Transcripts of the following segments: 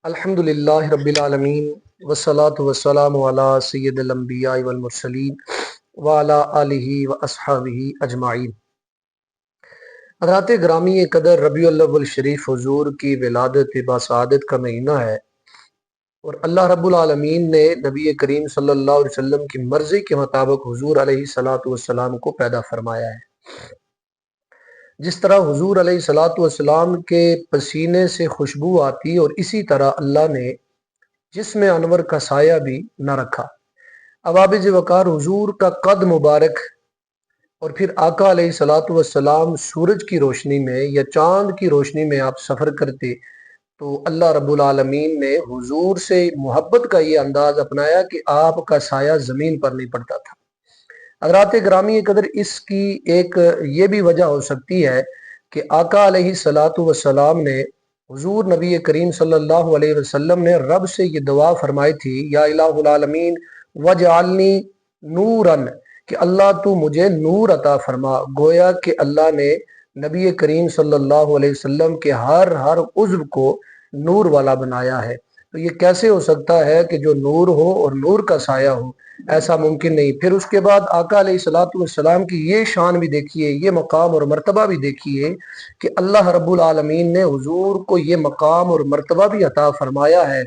الحمدللہ رب العالمین والصلاة والسلام علی سید الانبیاء والمرسلین وعلی آلہ واصحابہ اجمعین۔ حضرات گرامی قدر ربیع الاول شریف حضور کی ولادت باسعادت کا مہینہ ہے، اور اللہ رب العالمین نے نبی کریم صلی اللہ علیہ وسلم کی مرضی کے مطابق حضور علیہ الصلوۃ والسلام کو پیدا فرمایا ہے۔ جس طرح حضور علیہ الصلوۃ والسلام کے پسینے سے خوشبو آتی، اور اسی طرح اللہ نے جسم انور کا سایہ بھی نہ رکھا۔ عوابض وقار حضور کا قد مبارک، اور پھر آقا علیہ الصلوۃ والسلام سورج کی روشنی میں یا چاند کی روشنی میں آپ سفر کرتے تو اللہ رب العالمین نے حضور سے محبت کا یہ انداز اپنایا کہ آپ کا سایہ زمین پر نہیں پڑتا تھا۔ حضرات گرامی قدر اس کی ایک یہ بھی وجہ ہو سکتی ہے کہ آقا علیہ الصلوۃ والسلام نے حضور نبی کریم صلی اللہ علیہ وسلم نے رب سے یہ دعا فرمائی تھی، یا الہ العالمین وجعلنی نوراً، کہ اللہ تو مجھے نور عطا فرما۔ گویا کہ اللہ نے نبی کریم صلی اللہ علیہ وسلم کے ہر عضو کو نور والا بنایا ہے۔ تو یہ کیسے ہو سکتا ہے کہ جو نور ہو اور نور کا سایہ ہو؟ ایسا ممکن نہیں۔ پھر اس کے بعد آقا علیہ الصلوۃ والسلام کی یہ شان بھی دیکھیے، یہ مقام اور مرتبہ بھی دیکھیے کہ اللہ رب العالمین نے حضور کو یہ مقام اور مرتبہ بھی عطا فرمایا ہے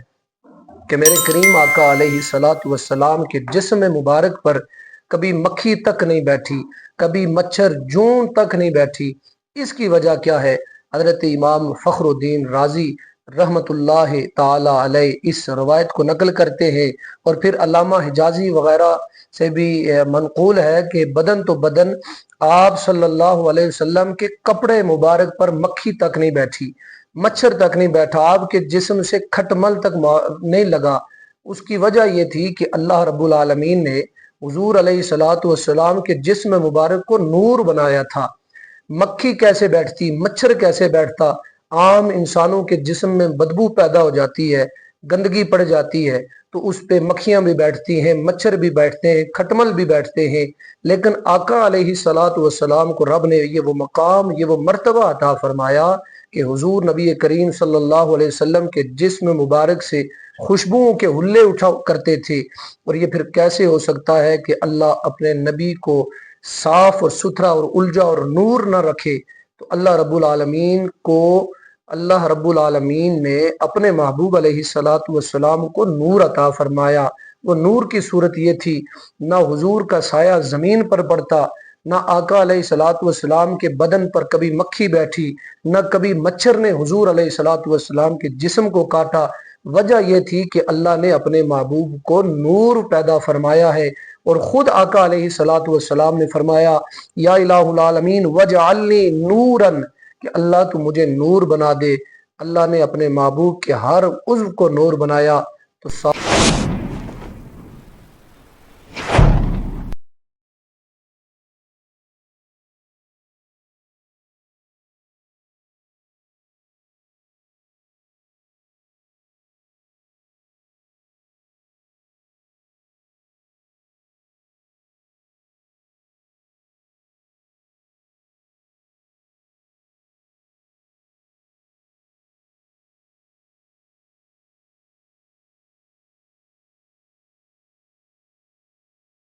کہ میرے کریم آقا علیہ الصلوۃ والسلام کے جسم مبارک پر کبھی مکھی تک نہیں بیٹھی، کبھی مچھر جون تک نہیں بیٹھی۔ اس کی وجہ کیا ہے؟ حضرت امام فخر الدین رازی رحمت اللہ تعالی علیہ اس روایت کو نقل کرتے ہیں، اور پھر علامہ حجازی وغیرہ سے بھی منقول ہے کہ بدن تو بدن آپ صلی اللہ علیہ وسلم کے کپڑے مبارک پر مکھی تک نہیں بیٹھی، مچھر تک نہیں بیٹھا، آپ کے جسم سے کھٹمل تک نہیں لگا۔ اس کی وجہ یہ تھی کہ اللہ رب العالمین نے حضور علیہ الصلوۃ والسلام کے جسم مبارک کو نور بنایا تھا۔ مکھی کیسے بیٹھتی، مچھر کیسے بیٹھتا؟ عام انسانوں کے جسم میں بدبو پیدا ہو جاتی ہے، گندگی پڑ جاتی ہے، تو اس پہ مکھیاں بھی بیٹھتی ہیں، مچھر بھی بیٹھتے ہیں، کھٹمل بھی بیٹھتے ہیں۔ لیکن آقا علیہ الصلوۃ والسلام کو رب نے یہ وہ مقام، یہ وہ مرتبہ عطا فرمایا کہ حضور نبی کریم صلی اللہ علیہ وسلم کے جسم مبارک سے خوشبوؤں کے حلے اٹھا کرتے تھے۔ اور یہ پھر کیسے ہو سکتا ہے کہ اللہ اپنے نبی کو صاف اور ستھرا اور الجھا اور نور نہ رکھے؟ تو اللہ رب العالمین نے اپنے محبوب علیہ الصلوۃ والسلام کو نور عطا فرمایا۔ وہ نور کی صورت یہ تھی، نہ حضور کا سایہ زمین پر پڑتا، نہ آقا علیہ الصلوۃ والسلام کے بدن پر کبھی مکھی بیٹھی، نہ کبھی مچھر نے حضور علیہ الصلوۃ والسلام کے جسم کو کاٹا۔ وجہ یہ تھی کہ اللہ نے اپنے محبوب کو نور پیدا فرمایا ہے، اور خود آقا علیہ الصلوۃ والسلام نے فرمایا، یا الہ العالمین وجعلنی نوراً، کہ اللہ تو مجھے نور بنا دے۔ اللہ نے اپنے محبوب کے ہر عضو کو نور بنایا۔ تو